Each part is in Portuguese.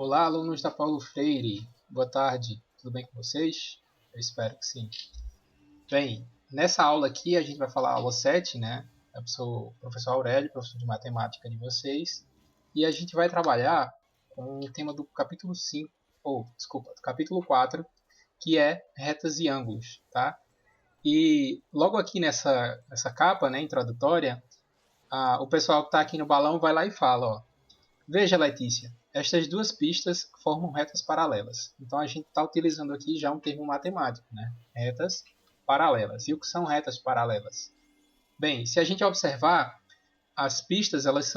Olá, alunos da Paulo Freire. Boa tarde. Tudo bem com vocês? Eu espero que sim. Bem, nessa aula aqui a gente vai falar a aula 7, né? Eu sou o professor Aurélio, professor de matemática de vocês. E a gente vai trabalhar com o tema do capítulo 5, do capítulo 4, que é retas e ângulos, tá? E logo aqui nessa capa, né, introdutória, o pessoal que está aqui no balão vai lá e fala, ó. Veja, Letícia, estas duas pistas formam retas paralelas. Então a gente está utilizando aqui já um termo matemático, né? Retas paralelas. E o que são retas paralelas? Bem, se a gente observar, as pistas, elas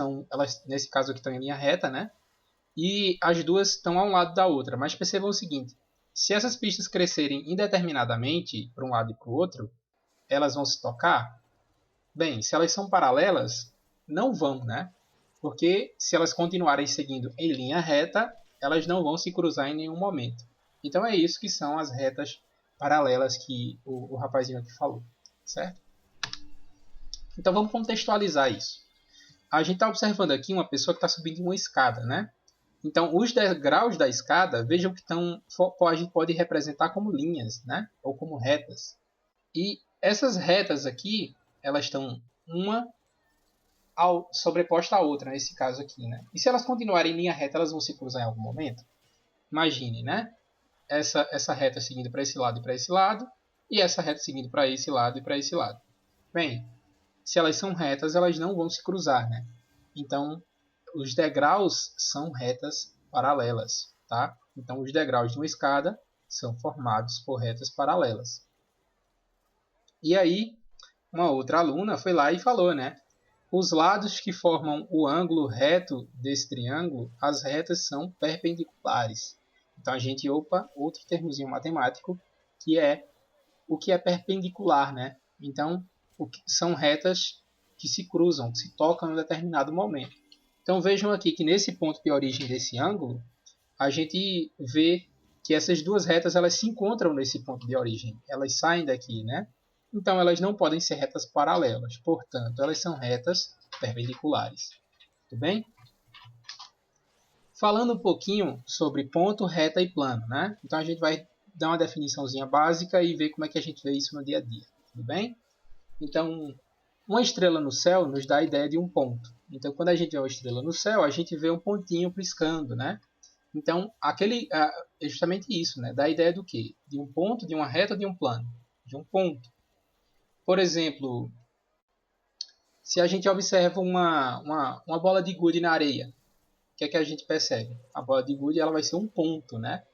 nesse caso aqui estão em linha reta, né? E as duas estão a um lado da outra. Mas percebam o seguinte, se essas pistas crescerem indeterminadamente para um lado e para o outro, elas vão se tocar? Bem, se elas são paralelas, não vão, né? Porque se elas continuarem seguindo em linha reta, elas não vão se cruzar em nenhum momento. Então é isso que são as retas paralelas que o rapazinho aqui falou, certo? Então vamos contextualizar isso. A gente está observando aqui uma pessoa que está subindo uma escada, né? Então os degraus da escada, vejam que a gente pode representar como linhas, né? Ou como retas. E essas retas aqui, elas estão uma sobreposta à outra, nesse caso aqui, né? E se elas continuarem em linha reta, elas vão se cruzar em algum momento? Imagine, né? Essa reta seguindo para esse lado e para esse lado, e essa reta seguindo para esse lado e para esse lado. Bem, se elas são retas, elas não vão se cruzar, né? Então, os degraus são retas paralelas, tá? Então, os degraus de uma escada são formados por retas paralelas. E aí, uma outra aluna foi lá e falou, né? Os lados que formam o ângulo reto desse triângulo, as retas são perpendiculares. Então a gente, outro termozinho matemático, que é o que é perpendicular, né? Então são retas que se cruzam, que se tocam em um determinado momento. Então vejam aqui que nesse ponto de origem desse ângulo, a gente vê que essas duas retas elas se encontram nesse ponto de origem. Elas saem daqui, né? Então elas não podem ser retas paralelas, portanto, elas são retas perpendiculares. Tudo bem? Falando um pouquinho sobre ponto, reta e plano, né? Então a gente vai dar uma definiçãozinha básica e ver como é que a gente vê isso no dia a dia. Tudo bem? Então, uma estrela no céu nos dá a ideia de um ponto. Então, quando a gente vê uma estrela no céu, a gente vê um pontinho piscando, né? Então, é justamente isso, né? Dá a ideia do quê? De um ponto, de uma reta ou de um plano? De um ponto. Por exemplo, se a gente observa uma bola de gude na areia, o que é que a gente percebe? A bola de gude ela vai ser um ponto, né?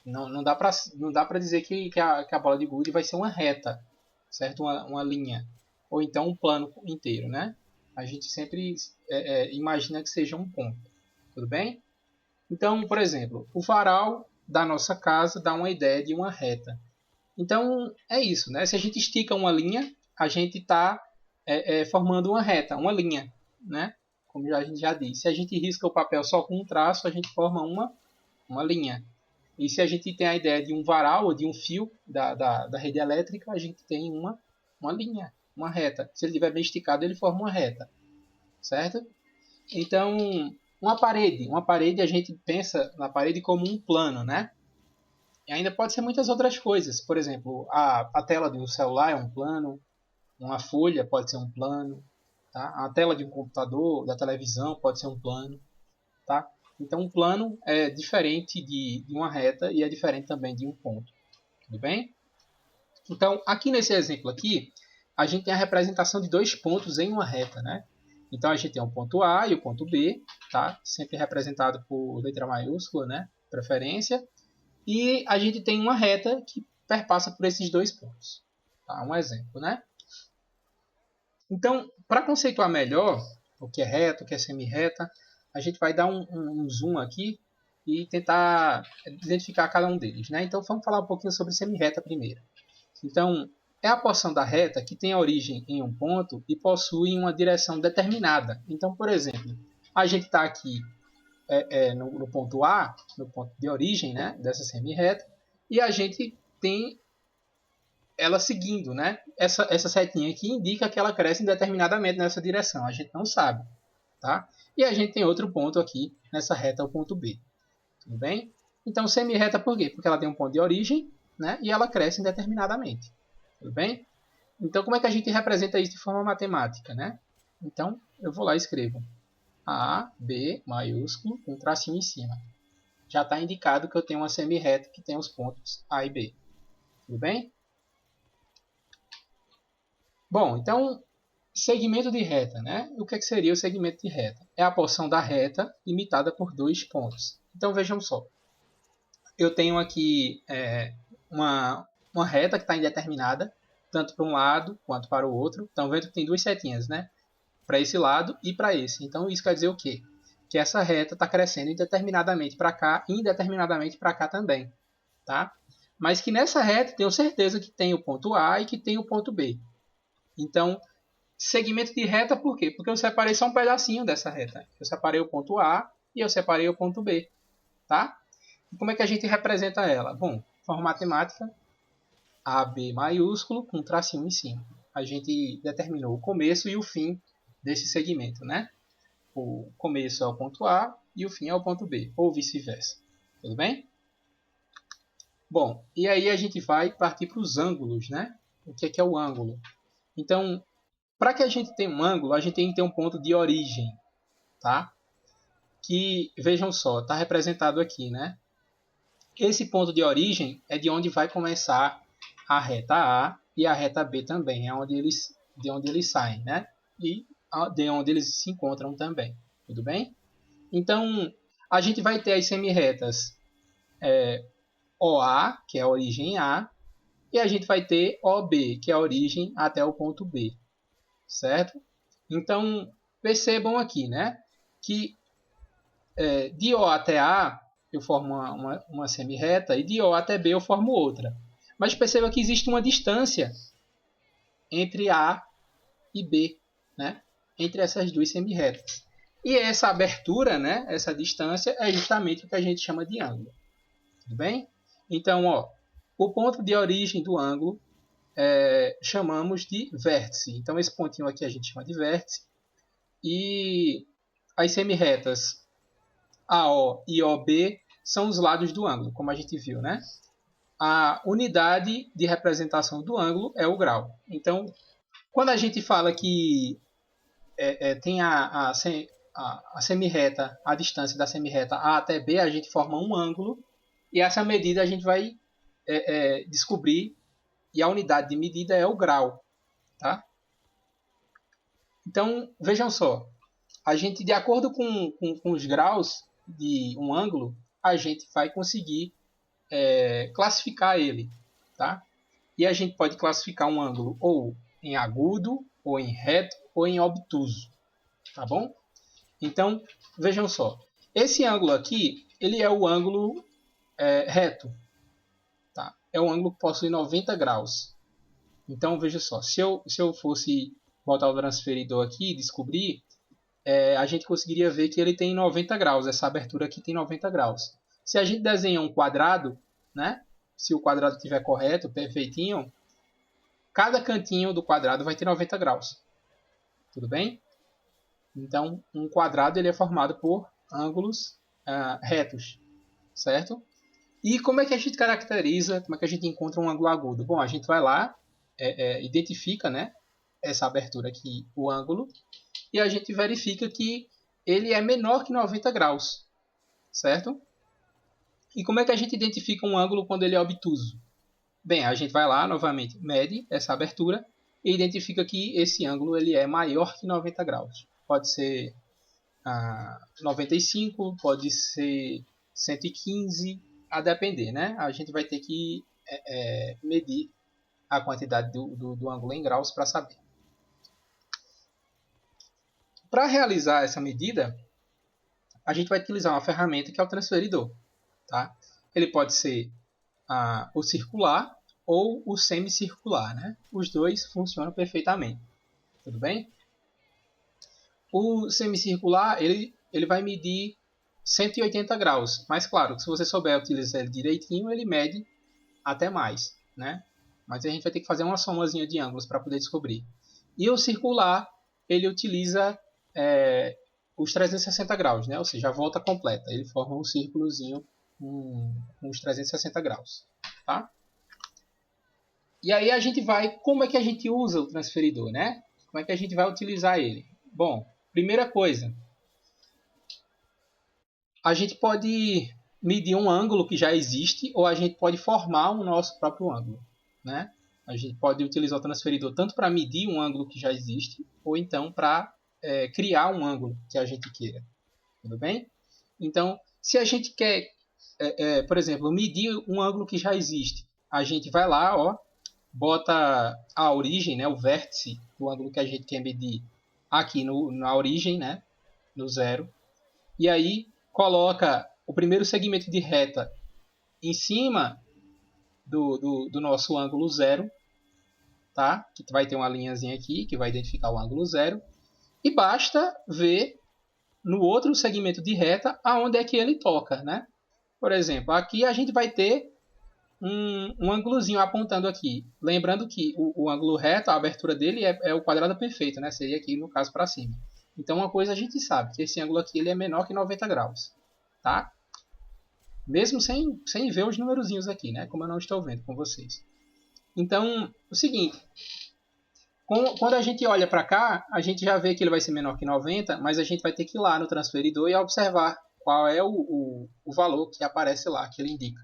Não dá para dizer que a bola de gude vai ser uma reta, certo? Uma linha. Ou então um plano inteiro, né? A gente sempre imagina que seja um ponto. Tudo bem? Então, por exemplo, o varal da nossa casa dá uma ideia de uma reta. Então, é isso, né? Se a gente estica uma linha, a gente está formando uma reta, uma linha, né? Como a gente já disse. Se a gente risca o papel só com um traço, a gente forma uma linha. E se a gente tem a ideia de um varal ou de um fio da rede elétrica, a gente tem uma linha, uma reta. Se ele estiver bem esticado, ele forma uma reta, certo? Então, uma parede a gente pensa na parede como um plano, né? E ainda pode ser muitas outras coisas. Por exemplo, a tela de um celular é um plano, uma folha pode ser um plano, tá? A tela de um computador, da televisão pode ser um plano, tá? Então, um plano é diferente de uma reta e é diferente também de um ponto. Tudo bem? Então, aqui nesse exemplo aqui, a gente tem a representação de dois pontos em uma reta, né? Então, a gente tem o ponto A e o ponto B, tá? Sempre representado por letra maiúscula, né? Preferência. E a gente tem uma reta que perpassa por esses dois pontos. Tá? Um exemplo, né? Então, para conceituar melhor o que é reta, o que é semi-reta, a gente vai dar um zoom aqui e tentar identificar cada um deles, né? Então, vamos falar um pouquinho sobre semi-reta primeiro. Então, é a porção da reta que tem a origem em um ponto e possui uma direção determinada. Então, por exemplo, a gente está aqui no ponto A, no ponto de origem, né, dessa semi-reta, e a gente tem ela seguindo, né? Essa setinha aqui indica que ela cresce indeterminadamente nessa direção, a gente não sabe, tá? E a gente tem outro ponto aqui nessa reta, o ponto B. Tudo bem? Então, semi-reta por quê? Porque ela tem um ponto de origem, né? E ela cresce indeterminadamente. Tudo bem? Então, como é que a gente representa isso de forma matemática, né? Então, eu vou lá e escrevo A, B, maiúsculo, com um tracinho em cima. Já está indicado que eu tenho uma semi-reta que tem os pontos A e B. Tudo bem? Bom, então, segmento de reta, né? O que, é que seria o segmento de reta? É a porção da reta limitada por dois pontos. Então, vejam só. Eu tenho aqui uma reta que está indeterminada, tanto para um lado quanto para o outro. Estão vendo que tem duas setinhas, né? Para esse lado e para esse. Então, isso quer dizer o quê? Que essa reta está crescendo indeterminadamente para cá e indeterminadamente para cá também. Tá? Mas que nessa reta, tenho certeza que tem o ponto A e que tem o ponto B. Então, segmento de reta por quê? Porque eu separei só um pedacinho dessa reta. Eu separei o ponto A e eu separei o ponto B. Tá? E como é que a gente representa ela? Bom, de forma matemática, AB maiúsculo com um tracinho em cima. A gente determinou o começo e o fim desse segmento, né? O começo é o ponto A e o fim é o ponto B, ou vice-versa. Tudo bem? Bom, e aí a gente vai partir para os ângulos, né? O que é o ângulo? Então, para que a gente tenha um ângulo, a gente tem que ter um ponto de origem, tá? Que, vejam só, está representado aqui, né? Esse ponto de origem é de onde vai começar a reta A e a reta B também, é de onde eles saem, né? E de onde eles se encontram também, tudo bem? Então, a gente vai ter as semi-retas OA, que é a origem A, e a gente vai ter OB, que é a origem até o ponto B, certo? Então, percebam aqui, né? Que de O até A eu formo uma semi-reta e de O até B eu formo outra. Mas perceba que existe uma distância entre A e B, né? Entre essas duas semi-retas. E essa abertura, né? Essa distância é justamente o que a gente chama de ângulo. Tudo bem? Então, ó, o ponto de origem do ângulo chamamos de vértice. Então, esse pontinho aqui a gente chama de vértice. E as semi-retas AO e OB são os lados do ângulo, como a gente viu, né? A unidade de representação do ângulo é o grau. Então, quando a gente fala que tem a semi-reta, a distância da semi-reta A até B, a gente forma um ângulo e essa medida a gente vai descobrir e a unidade de medida é o grau. Tá? Então, vejam só, a gente, de acordo com os graus de um ângulo, a gente vai conseguir classificar ele. Tá? E a gente pode classificar um ângulo ou em agudo, ou em reto, ou em obtuso. Tá bom? Então, vejam só. Esse ângulo aqui, ele é o ângulo reto. Tá? É um ângulo que possui 90 graus. Então, veja só. Se eu fosse botar o transferidor aqui e descobrir, a gente conseguiria ver que ele tem 90 graus. Essa abertura aqui tem 90 graus. Se a gente desenhar um quadrado, né? Se o quadrado estiver correto, perfeitinho, cada cantinho do quadrado vai ter 90 graus. Tudo bem? Então, um quadrado ele é formado por ângulos retos, certo? E como é que a gente caracteriza, como é que a gente encontra um ângulo agudo? Bom, a gente vai lá, identifica, né, essa abertura aqui, o ângulo, e a gente verifica que ele é menor que 90 graus, certo? E como é que a gente identifica um ângulo quando ele é obtuso? Bem, a gente vai lá, novamente, mede essa abertura e identifica que esse ângulo ele é maior que 90 graus. Pode ser 95, pode ser 115, a depender, né? A gente vai ter que medir a quantidade do ângulo em graus para saber. Para realizar essa medida, a gente vai utilizar uma ferramenta que é o transferidor. Tá? Ele pode ser o circular ou o semicircular, né? Os dois funcionam perfeitamente. Tudo bem? O semicircular ele vai medir 180 graus, mas claro, se você souber utilizar ele direitinho, ele mede até mais, né? Mas a gente vai ter que fazer uma somazinha de ângulos para poder descobrir. E o circular ele utiliza os 360 graus, né? Ou seja, a volta completa. Ele forma um círculozinho uns 360 graus. Tá? E aí a gente vai... Como é que a gente usa o transferidor, né? Como é que a gente vai utilizar ele? Bom, primeira coisa, a gente pode medir um ângulo que já existe ou a gente pode formar o nosso próprio ângulo, né? A gente pode utilizar o transferidor tanto para medir um ângulo que já existe ou então para criar um ângulo que a gente queira. Tudo bem? Então, se a gente quer, por exemplo, medir um ângulo que já existe, a gente vai lá, ó, bota a origem, né, o vértice do ângulo que a gente quer medir aqui na origem, né, no zero. E aí coloca o primeiro segmento de reta em cima do nosso ângulo zero, tá? Que vai ter uma linhazinha aqui que vai identificar o ângulo zero. E basta ver no outro segmento de reta aonde é que ele toca, né? Por exemplo, aqui a gente vai ter um ângulozinho apontando aqui. Lembrando que o ângulo reto, a abertura dele é o quadrado perfeito, né? Seria aqui no caso para cima. Então uma coisa a gente sabe, que esse ângulo aqui ele é menor que 90 graus. Tá? Mesmo sem ver os numerozinhos aqui, né? Como eu não estou vendo com vocês. Então, o seguinte. Quando a gente olha para cá, a gente já vê que ele vai ser menor que 90, mas a gente vai ter que ir lá no transferidor e observar qual é o valor que aparece lá, que ele indica.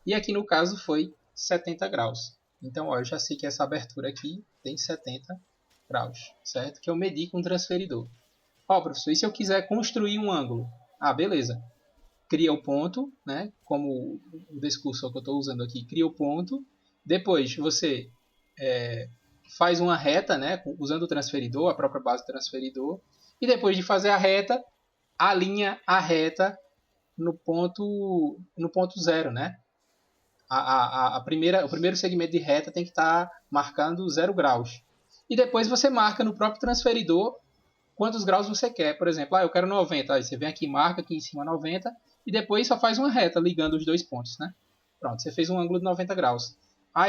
E aqui no caso foi 70 graus. Então, ó, eu já sei que essa abertura aqui tem 70 graus, certo? Que eu medi com o transferidor. Ó, professor, e se eu quiser construir um ângulo? Ah, beleza. Cria o ponto, né? Como o discurso que eu estou usando aqui, cria o ponto. Depois você faz uma reta, né? Usando o transferidor, a própria base do transferidor. E depois de fazer a reta, alinha a reta no ponto zero, né? O primeiro segmento de reta tem que estar marcando 0 graus. E depois você marca no próprio transferidor quantos graus você quer. Por exemplo, eu quero 90. Aí você vem aqui, marca aqui em cima 90 e depois só faz uma reta ligando os dois pontos, né? Pronto, você fez um ângulo de 90 graus.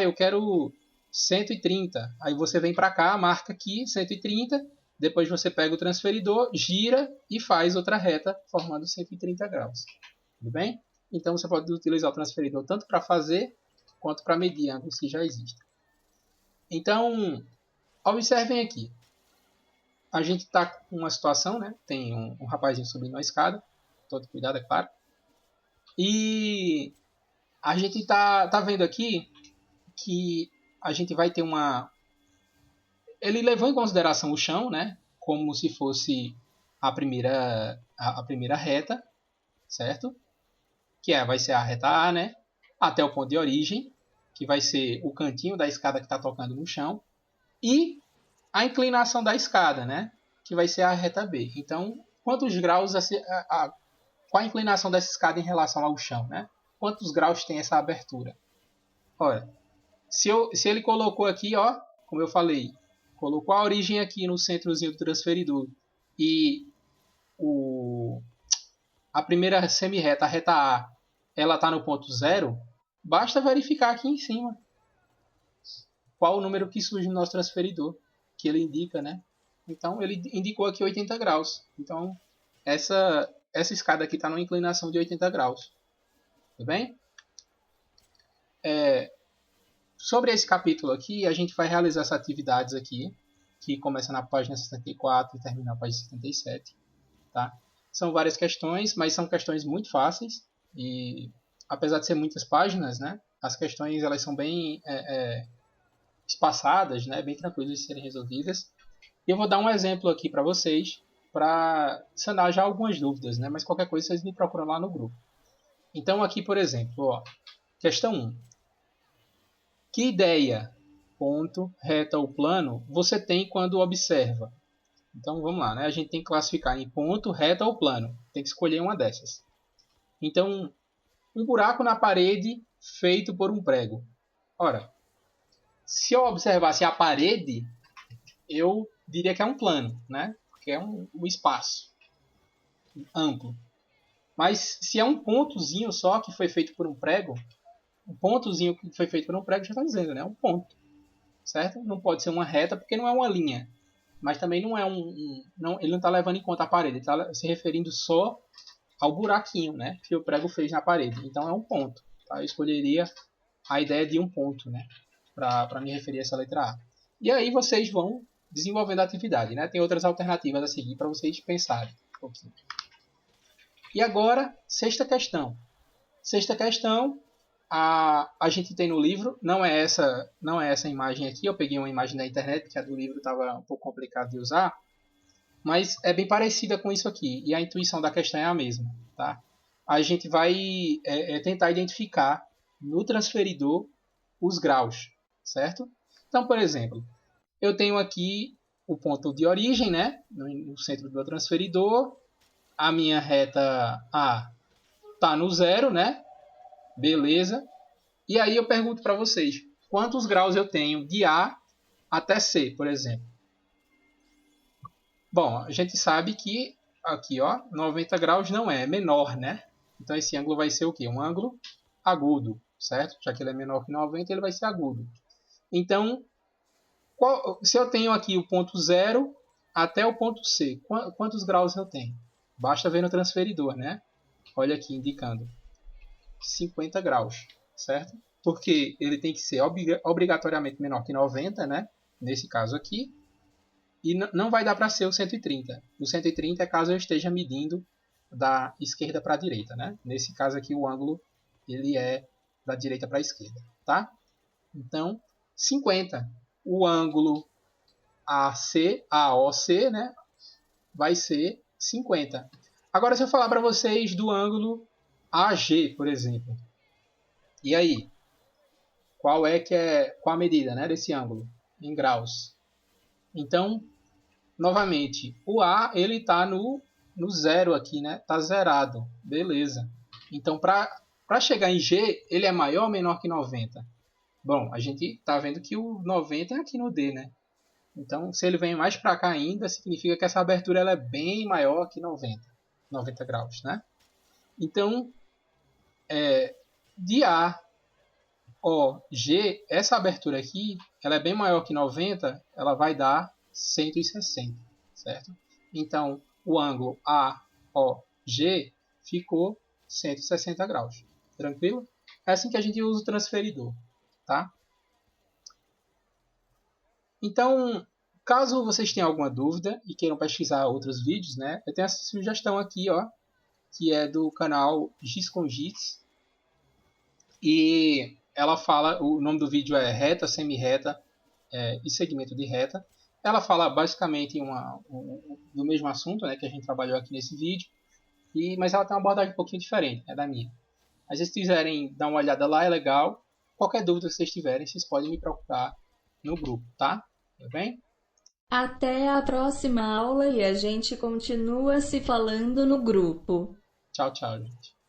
Eu quero 130. Aí você vem para cá, marca aqui 130. Depois você pega o transferidor, gira e faz outra reta formando 130 graus. Tudo bem? Então você pode utilizar o transferidor tanto para fazer quanto para medir ângulos que já existem. Então, observem aqui. A gente está com uma situação, né? Tem um rapazinho subindo uma escada. Todo cuidado, é claro. E a gente tá vendo aqui que a gente vai ter uma... Ele levou em consideração o chão, né? Como se fosse a primeira reta, certo? Que vai ser a reta A, né? Até o ponto de origem, que vai ser o cantinho da escada que está tocando no chão. E a inclinação da escada, né? Que vai ser a reta B. Então, quantos graus qual a inclinação dessa escada em relação ao chão, né? Quantos graus tem essa abertura? Olha, se ele colocou aqui, ó, como eu falei, colocou a origem aqui no centrozinho do transferidor e a primeira semi-reta, a reta A, ela está no ponto zero, basta verificar aqui em cima qual o número que surge no nosso transferidor, que ele indica, né? Então, ele indicou aqui 80 graus. Então, essa escada aqui está numa inclinação de 80 graus. Tudo bem? Sobre esse capítulo aqui, a gente vai realizar essas atividades aqui, que começa na página 64 e termina na página 77. Tá? São várias questões, mas são questões muito fáceis. E, apesar de ser muitas páginas, né, as questões elas são bem espaçadas, né, bem tranquilas de serem resolvidas. E eu vou dar um exemplo aqui para vocês, para sanar já algumas dúvidas, né? Mas qualquer coisa vocês me procuram lá no grupo. Então aqui, por exemplo, ó, questão 1. Que ideia, ponto, reta ou plano você tem quando observa? Então vamos lá, né? A gente tem que classificar em ponto, reta ou plano. Tem que escolher uma dessas. Então, um buraco na parede feito por um prego. Ora, se eu observasse a parede, eu diria que é um plano, né? Porque é um espaço amplo. Mas se é um pontozinho só que foi feito por um prego, um pontozinho que foi feito por um prego já está dizendo, né? É um ponto, certo? Não pode ser uma reta porque não é uma linha. Mas também não é não, ele não está levando em conta a parede, ele está se referindo só ao buraquinho, né, que o prego fez na parede. Então é um ponto. Tá? Eu escolheria a ideia de um ponto, né, para me referir a essa letra A. E aí vocês vão desenvolvendo a atividade, né? Tem outras alternativas a seguir para vocês pensarem um pouquinho. E agora, sexta questão. Sexta questão, a gente tem no livro, não é essa imagem aqui, eu peguei uma imagem da internet, que a do livro estava um pouco complicado de usar, mas é bem parecida com isso aqui, e a intuição da questão é a mesma. Tá? A gente vai tentar identificar no transferidor os graus, certo? Então, por exemplo, eu tenho aqui o ponto de origem, né, no centro do meu transferidor, a minha reta A está no zero, né? Beleza. E aí eu pergunto para vocês, quantos graus eu tenho de A até C, por exemplo? Bom, a gente sabe que aqui, ó, 90 graus não é menor, né? Então esse ângulo vai ser o quê? Um ângulo agudo, certo? Já que ele é menor que 90, ele vai ser agudo. Então, se eu tenho aqui o ponto 0 até o ponto C, quantos graus eu tenho? Basta ver no transferidor, né? Olha aqui indicando 50 graus, certo? Porque ele tem que ser obrigatoriamente menor que 90, né? Nesse caso aqui. E não vai dar para ser o 130. O 130 é caso eu esteja medindo da esquerda para a direita, né? Nesse caso aqui o ângulo ele é da direita para a esquerda, tá? Então, 50. O ângulo AOC, né? Vai ser 50. Agora, se eu falar para vocês do ângulo AG, por exemplo. E aí? Qual a medida, né, desse ângulo em graus? Então, novamente, o A ele está no zero aqui, né? Está zerado. Beleza. Então, para chegar em G, ele é maior ou menor que 90? Bom, a gente está vendo que o 90 é aqui no D, né? Então, se ele vem mais para cá ainda, significa que essa abertura ela é bem maior que 90 graus, né? Então, de A, O, G, essa abertura aqui, ela é bem maior que 90, ela vai dar 160, certo? Então, o ângulo AOG ficou 160 graus. Tranquilo? É assim que a gente usa o transferidor, tá? Então, caso vocês tenham alguma dúvida e queiram pesquisar outros vídeos, né? Eu tenho essa sugestão aqui, ó, que é do canal Giz com Giz. E ela fala, o nome do vídeo é reta, semi-reta e segmento de reta. Ela fala basicamente do mesmo assunto, né, que a gente trabalhou aqui nesse vídeo, mas ela tem uma abordagem um pouquinho diferente, da minha. Mas se vocês quiserem dar uma olhada lá, é legal. Qualquer dúvida que vocês tiverem, vocês podem me procurar no grupo, tá? Tudo bem? Até a próxima aula e a gente continua se falando no grupo. Tchau, tchau, gente.